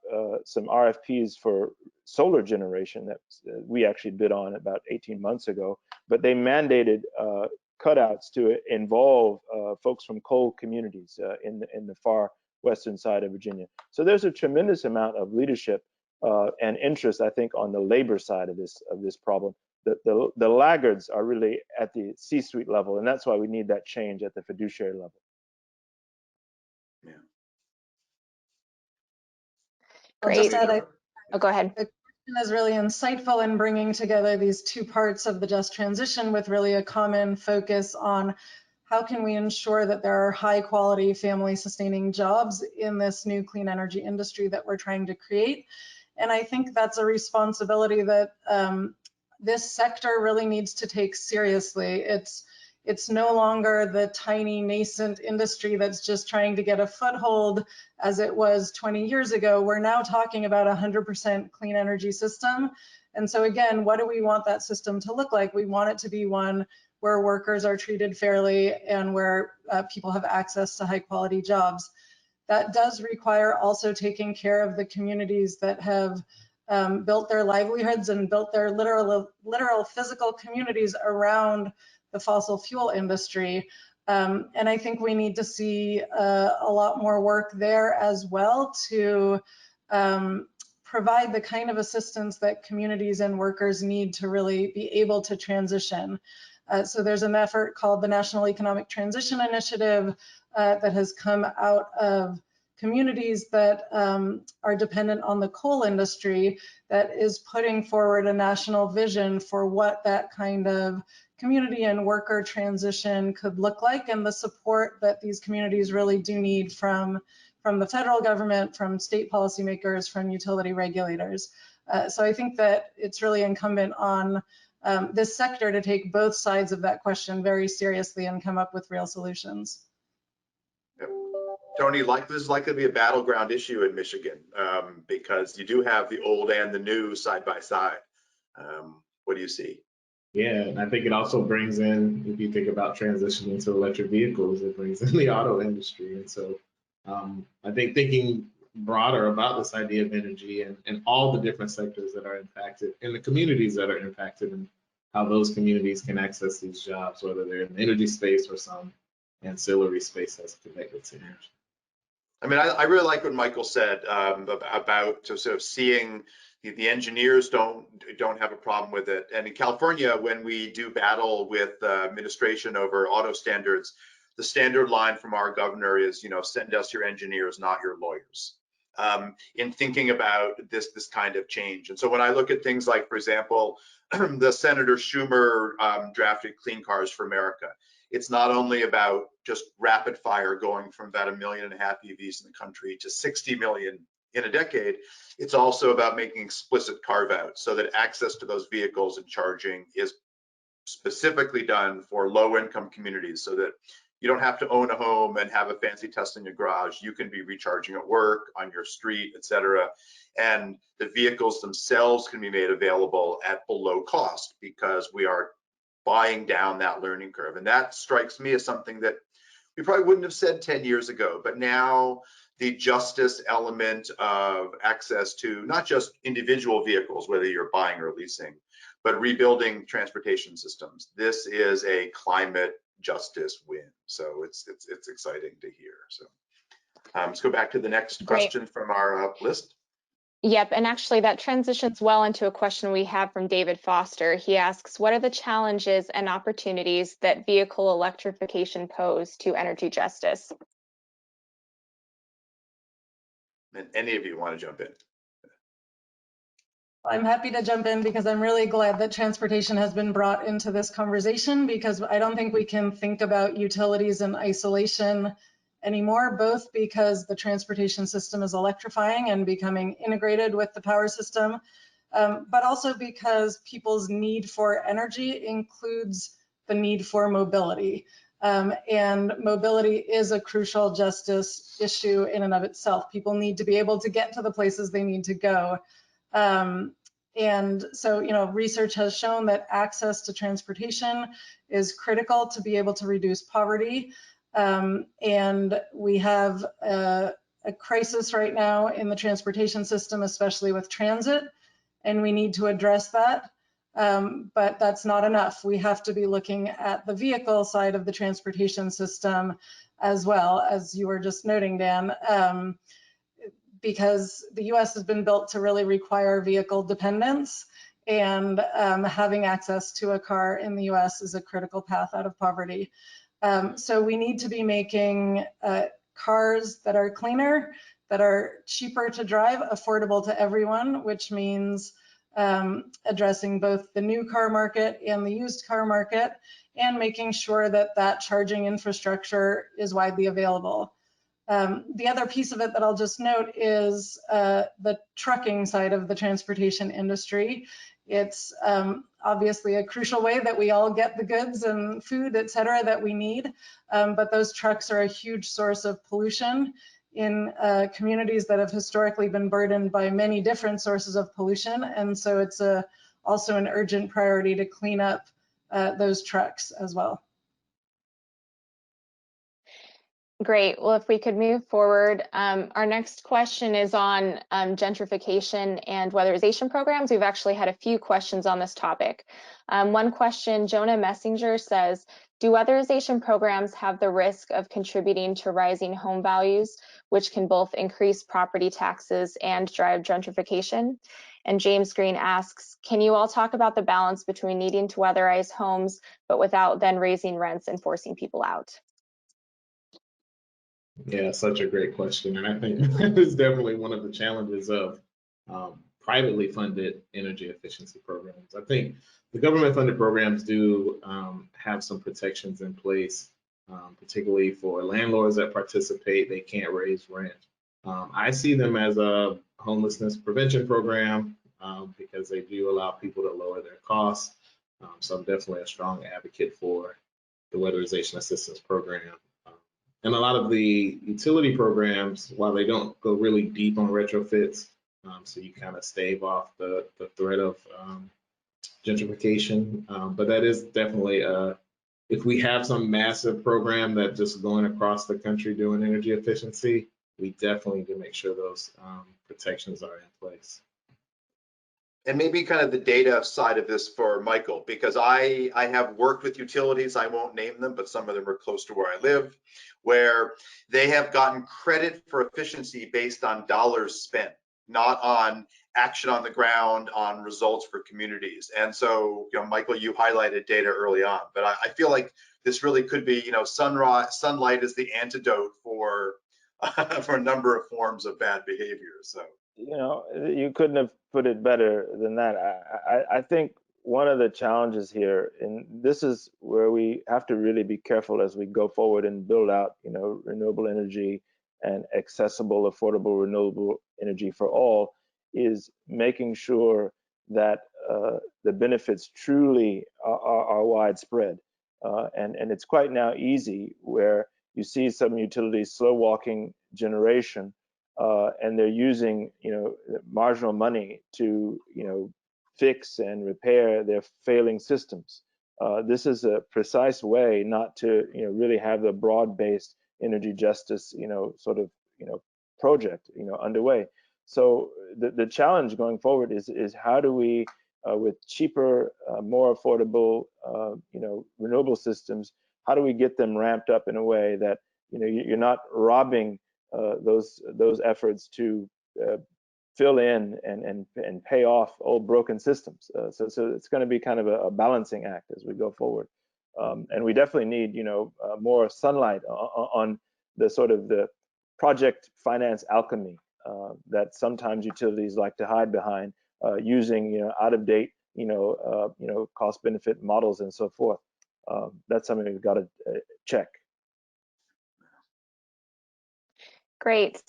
some RFPs for solar generation that we actually bid on about 18 months ago, but they mandated cutouts to involve folks from coal communities in the far western side of Virginia. So there's a tremendous amount of leadership and interest, I think, on the labor side of this problem. The laggards are really at the C-suite level, and that's why we need that change at the fiduciary level. Yeah. I'll just add, Oh, go ahead. the question is really insightful in bringing together these two parts of the just transition with really a common focus on how can we ensure that there are high quality family sustaining jobs in this new clean energy industry that we're trying to create. And I think that's a responsibility that this sector really needs to take seriously. It's no longer the tiny nascent industry that's just trying to get a foothold as it was 20 years ago. We're now talking about 100% clean energy system. And so again, what do we want that system to look like? We want it to be one where workers are treated fairly and where people have access to high quality jobs. That does require also taking care of the communities that have built their livelihoods and built their literal physical communities around the fossil fuel industry. And I think we need to see a lot more work there as well to provide the kind of assistance that communities and workers need to really be able to transition. So there's an effort called the National Economic Transition Initiative that has come out of communities that are dependent on the coal industry that is putting forward a national vision for what that kind of community and worker transition could look like, and the support that these communities really do need from the federal government, from state policymakers, from utility regulators. So I think that it's really incumbent on this sector to take both sides of that question very seriously and come up with real solutions. Yep. Tony, this is likely to be a battleground issue in Michigan because you do have the old and the new side by side. What do you see? Yeah, and I think it also brings in, if you think about transitioning to electric vehicles, it brings in the auto industry. And so I think thinking broader about this idea of energy and all the different sectors that are impacted and the communities that are impacted and how those communities can access these jobs, whether they're in the energy space or some ancillary space that's connected to energy. I mean, I really like what Michael said about sort of seeing the engineers don't have a problem with it. And in California, when we do battle with administration over auto standards, the standard line from our governor is, send us your engineers, not your lawyers, in thinking about this kind of change. And so when I look at things like, for example, the Senator Schumer drafted Clean Cars for America, it's not only about just rapid fire going from about 1.5 million EVs in the country to 60 million in a decade. It's also about making explicit carve outs so that access to those vehicles and charging is specifically done for low income communities, so that you don't have to own a home and have a fancy Tesla in your garage. You can be recharging at work, on your street, etc. And the vehicles themselves can be made available at below cost because we are buying down that learning curve. And that strikes me as something that we probably wouldn't have said 10 years ago, but now the justice element of access to not just individual vehicles, whether you're buying or leasing, but rebuilding transportation systems. This is a climate justice win. So it's exciting to hear. So let's go back to the next question from our list. Yep, and actually that transitions well into a question we have from David Foster. He asks, what are the challenges and opportunities that vehicle electrification pose to energy justice? And any of you want to jump in? I'm happy to jump in because I'm really glad that transportation has been brought into this conversation, because I don't think we can think about utilities in isolation anymore, both because the transportation system is electrifying and becoming integrated with the power system, but also because people's need for energy includes the need for mobility. And mobility is a crucial justice issue in and of itself. People need to be able to get to the places they need to go. And so, research has shown that access to transportation is critical to be able to reduce poverty. And we have a crisis right now in the transportation system, especially with transit, and we need to address that. But that's not enough. We have to be looking at the vehicle side of the transportation system as well, as you were just noting, Dan. Because the US has been built to really require vehicle dependence, and having access to a car in the US is a critical path out of poverty. So we need to be making cars that are cleaner, that are cheaper to drive, affordable to everyone, which means addressing both the new car market and the used car market, and making sure that that charging infrastructure is widely available. The other piece of it that I'll just note is the trucking side of the transportation industry. It's obviously a crucial way that we all get the goods and food, et cetera, that we need. But those trucks are a huge source of pollution in communities that have historically been burdened by many different sources of pollution. And so it's also an urgent priority to clean up those trucks as well. Great. Well, if we could move forward, our next question is on gentrification and weatherization programs. We've actually had a few questions on this topic. One question, Jonah Messinger says, do weatherization programs have the risk of contributing to rising home values, which can both increase property taxes and drive gentrification? And James Green asks, can you all talk about the balance between needing to weatherize homes, but without then raising rents and forcing people out? Yeah, such a great question. And I think that is definitely one of the challenges of privately funded energy efficiency programs. I think the government funded programs do have some protections in place, particularly for landlords that participate. They can't raise rent. I see them as a homelessness prevention program because they do allow people to lower their costs. So I'm definitely a strong advocate for the weatherization assistance program. And a lot of the utility programs, while they don't go really deep on retrofits, so you kind of stave off the threat of gentrification, but that is definitely if we have some massive program that just going across the country doing energy efficiency, we definitely need to make sure those protections are in place. And maybe kind of the data side of this for Michael, because I have worked with utilities, I won't name them, but some of them are close to where I live, where they have gotten credit for efficiency based on dollars spent, not on action on the ground, on results for communities. And so, Michael, you highlighted data early on, but I feel like this really could be, sunlight is the antidote for for a number of forms of bad behavior. So, you couldn't have put it better than that. I think one of the challenges here, and this is where we have to really be careful as we go forward and build out, renewable energy and accessible, affordable, renewable energy for all, is making sure that the benefits truly are widespread. And it's quite now easy where you see some utilities slow walking generation, and they're using, marginal money to, fix and repair their failing systems. This is a precise way not to, really have the broad-based energy justice, project, underway. So the challenge going forward is how do we, with cheaper, more affordable, renewable systems, how do we get them ramped up in a way that, you're not robbing those efforts to fill in and pay off old broken systems. So it's going to be kind of a balancing act as we go forward. And we definitely need, more sunlight on the sort of the project finance alchemy that sometimes utilities like to hide behind, using, out of date, cost benefit models and so forth. That's something we've got to check. Great.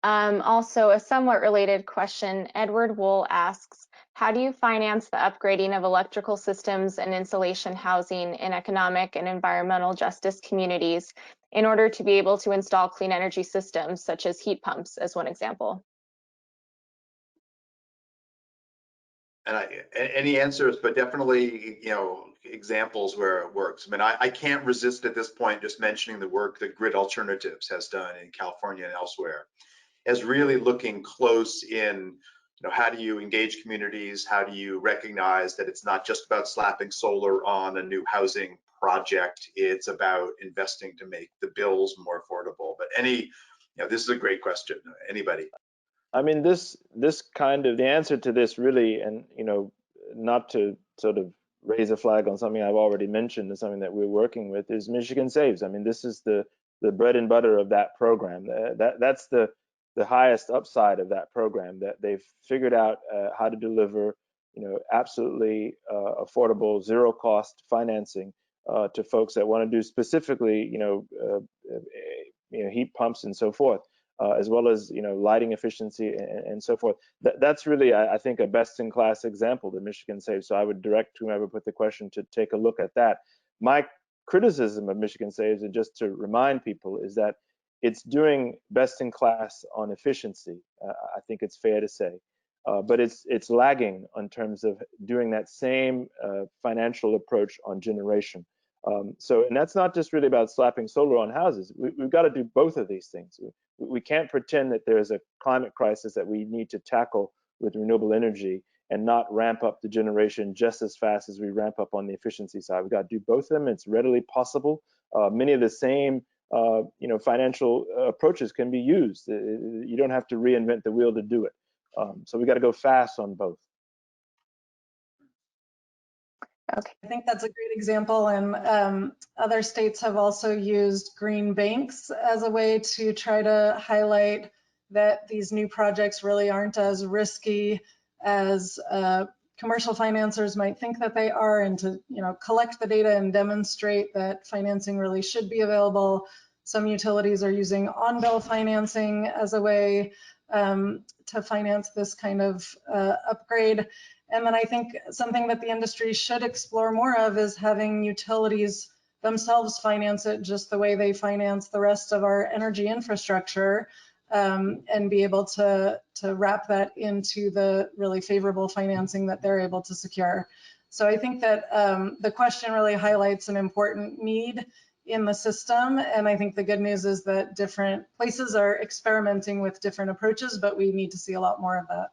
Also, a somewhat related question, Edward Wool asks, how do you finance the upgrading of electrical systems and insulation housing in economic and environmental justice communities in order to be able to install clean energy systems, such as heat pumps, as one example? And any answers, but definitely, examples where it works. I mean, I can't resist at this point just mentioning the work that Grid Alternatives has done in California and elsewhere, as really looking close in, how do you engage communities? How do you recognize that it's not just about slapping solar on a new housing project? It's about investing to make the bills more affordable. But this is a great question. Anybody? I mean, this kind of, the answer to this really, and, not to sort of raise a flag on something I've already mentioned and something that we're working with, is Michigan Saves. I mean, this is the bread and butter of that program. That's the highest upside of that program, that they've figured out how to deliver, absolutely affordable, zero cost financing to folks that want to do specifically, heat pumps and so forth. As well as lighting efficiency and so forth. That's really, I think, a best-in-class example that Michigan Saves. So I would direct whomever put the question to take a look at that. My criticism of Michigan Saves, and just to remind people, is that it's doing best-in-class on efficiency. I think it's fair to say, but it's lagging in terms of doing that same financial approach on generation. And that's not just really about slapping solar on houses. We've got to do both of these things. We can't pretend that there's a climate crisis that we need to tackle with renewable energy and not ramp up the generation just as fast as we ramp up on the efficiency side. We've got to do both of them. It's readily possible. Many of the same financial approaches can be used. You don't have to reinvent the wheel to do it. So we got to go fast on both. Okay. I think that's a great example, and other states have also used green banks as a way to try to highlight that these new projects really aren't as risky as commercial financiers might think that they are, and to collect the data and demonstrate that financing really should be available. Some utilities are using on-bill financing as a way to finance this kind of upgrade. And then I think something that the industry should explore more of is having utilities themselves finance it just the way they finance the rest of our energy infrastructure, and be able to wrap that into the really favorable financing that they're able to secure. So I think that the question really highlights an important need in the system. And I think the good news is that different places are experimenting with different approaches, but we need to see a lot more of that.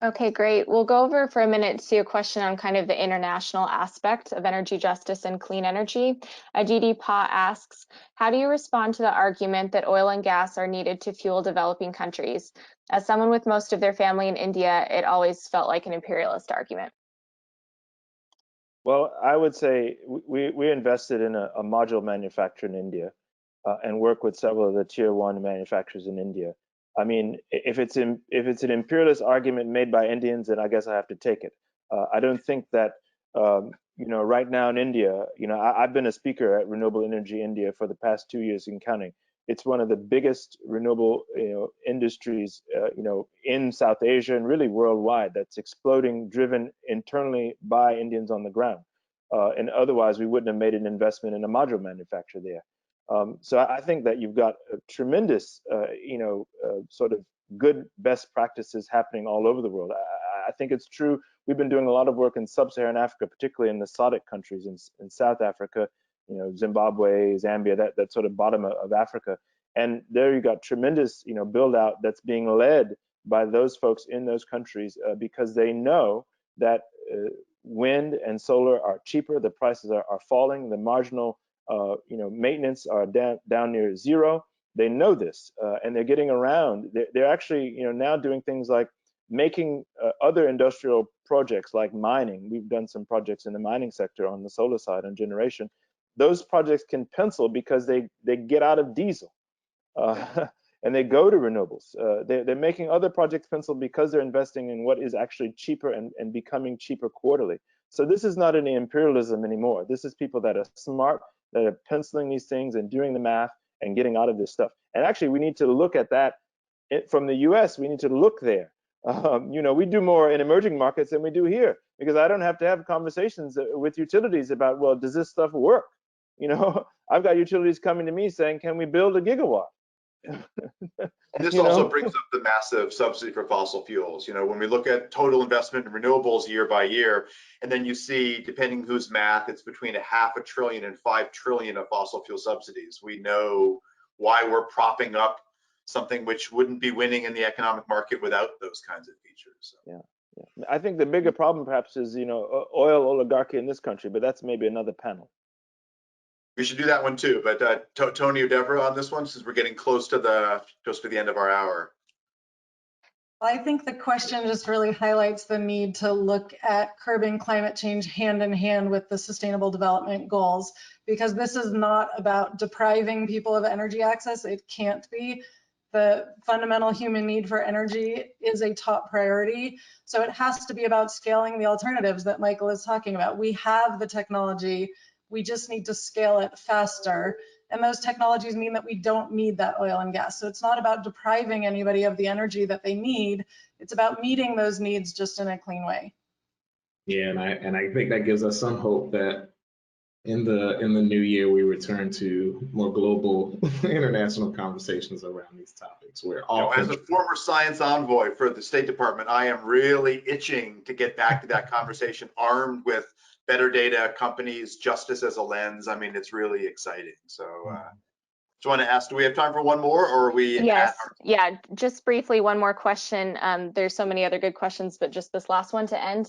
Okay, great. We'll go over for a minute to a question on kind of the international aspect of energy justice and clean energy. Aditi Pa asks, how do you respond to the argument that oil and gas are needed to fuel developing countries? As someone with most of their family in India, it always felt like an imperialist argument. Well, I would say we invested in a module manufacturer in India and work with several of the tier 1 manufacturers in India. I mean, if it's an imperialist argument made by Indians, then I guess I have to take it. I don't think that, right now in India, I've been a speaker at Renewable Energy India for the past 2 years and counting. It's one of the biggest renewable industries, in South Asia and really worldwide that's exploding, driven internally by Indians on the ground. And otherwise, we wouldn't have made an investment in a module manufacturer there. So I think that you've got a tremendous, sort of good best practices happening all over the world. I think it's true. We've been doing a lot of work in sub-Saharan Africa, particularly in the SADC countries in South Africa, Zimbabwe, Zambia, that sort of bottom of Africa. And there you got tremendous, build out that's being led by those folks in those countries because they know that wind and solar are cheaper, the prices are falling, the marginal maintenance are down near zero. They know this, and they're getting around. They're actually, now doing things like making other industrial projects like mining. We've done some projects in the mining sector on the solar side and generation. Those projects can pencil because they get out of diesel and they go to renewables. They're making other projects pencil because they're investing in what is actually cheaper and becoming cheaper quarterly. So this is not any imperialism anymore. This is people that are smart, that are penciling these things and doing the math and getting out of this stuff. And actually, we need to look at that from the US. We need to look there. We do more in emerging markets than we do here because I don't have to have conversations with utilities about, well, does this stuff work? I've got utilities coming to me saying, can we build a gigawatt? And this also brings up the massive subsidy for fossil fuels. When we look at total investment in renewables year by year, and then you see, depending whose math, it's between $500 billion and $5 trillion of fossil fuel subsidies. We know why we're propping up something which wouldn't be winning in the economic market without those kinds of features. So. Yeah. I think the bigger problem perhaps is, oil oligarchy in this country, but that's maybe another panel. We should do that one too, but Tony or Devra on this one, since we're getting close to the end of our hour. I think the question just really highlights the need to look at curbing climate change hand in hand with the Sustainable Development Goals, because this is not about depriving people of energy access. It can't be. The fundamental human need for energy is a top priority. So it has to be about scaling the alternatives that Michael is talking about. We have the technology. We just need to scale it faster. And those technologies mean that we don't need that oil and gas. So it's not about depriving anybody of the energy that they need. It's about meeting those needs just in a clean way. Yeah, and I think that gives us some hope that in the new year we return to more global international conversations around these topics. Where all as a former science envoy for the State Department, I am really itching to get back to that conversation, armed with better data, companies, justice as a lens. I mean, it's really exciting. So just want to ask, do we have time for one more, or are we? Yes, yeah, just briefly, one more question. There's so many other good questions, but just this last one to end.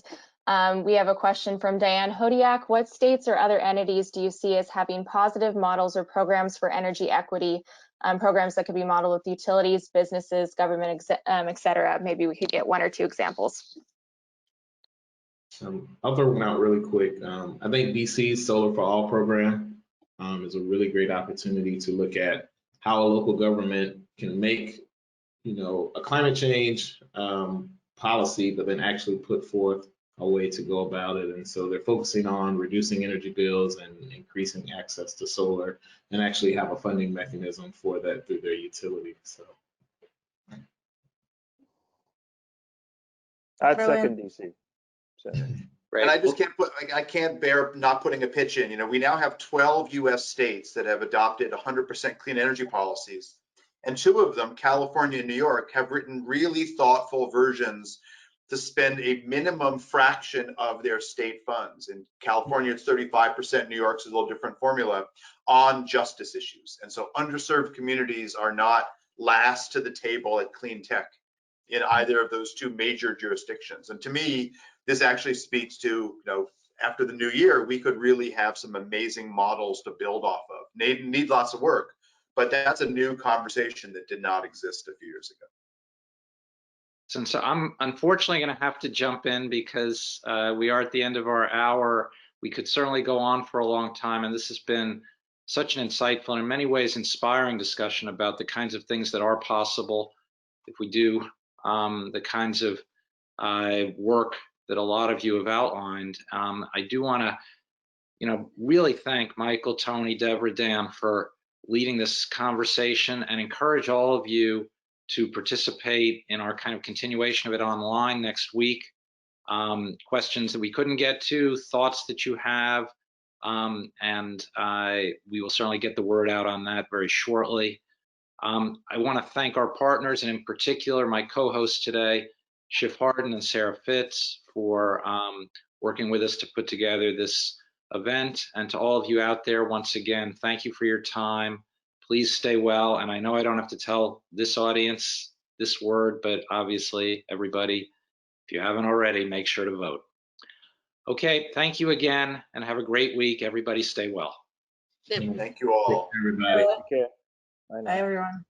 We have a question from Diane Hodiak. What states or other entities do you see as having positive models or programs for energy equity, programs that could be modeled with utilities, businesses, government, et cetera? Maybe we could get 1 or 2 examples. I'll throw one out really quick. I think DC's Solar for All program is a really great opportunity to look at how a local government can make, a climate change policy, but then actually put forth a way to go about it. And so they're focusing on reducing energy bills and increasing access to solar, and actually have a funding mechanism for that through their utility. So I'd second DC. And I just can't bear not putting a pitch in. We now have 12 US states that have adopted 100% clean energy policies. And 2 of them, California and New York, have written really thoughtful versions to spend a minimum fraction of their state funds. In California, it's 35%, New York's a little different formula, on justice issues. And so underserved communities are not last to the table at clean tech. in either of those two major jurisdictions. And to me, this actually speaks to, you know, after the new year, we could really have some amazing models to build off of. Need lots of work, but that's a new conversation that did not exist a few years ago. And so I'm unfortunately going to have to jump in because we are at the end of our hour. We could certainly go on for a long time, and this has been such an insightful and in many ways inspiring discussion about the kinds of things that are possible if we do the kinds of work that a lot of you have outlined. I do want to, really thank Michael, Tony, Devra, Dan for leading this conversation, and encourage all of you to participate in our kind of continuation of it online next week. Questions that we couldn't get to, thoughts that you have, and we will certainly get the word out on that very shortly. I want to thank our partners, and in particular my co-hosts today, Schiff Hardin and Sarah Fitz, for working with us to put together this event. And to all of you out there, once again, thank you for your time. Please stay well. And I know I don't have to tell this audience this word, but obviously everybody, if you haven't already, make sure to vote. Okay, thank you again, and have a great week. Everybody stay well. Thank you all. Everybody. Take care. Bye now. Bye, everyone.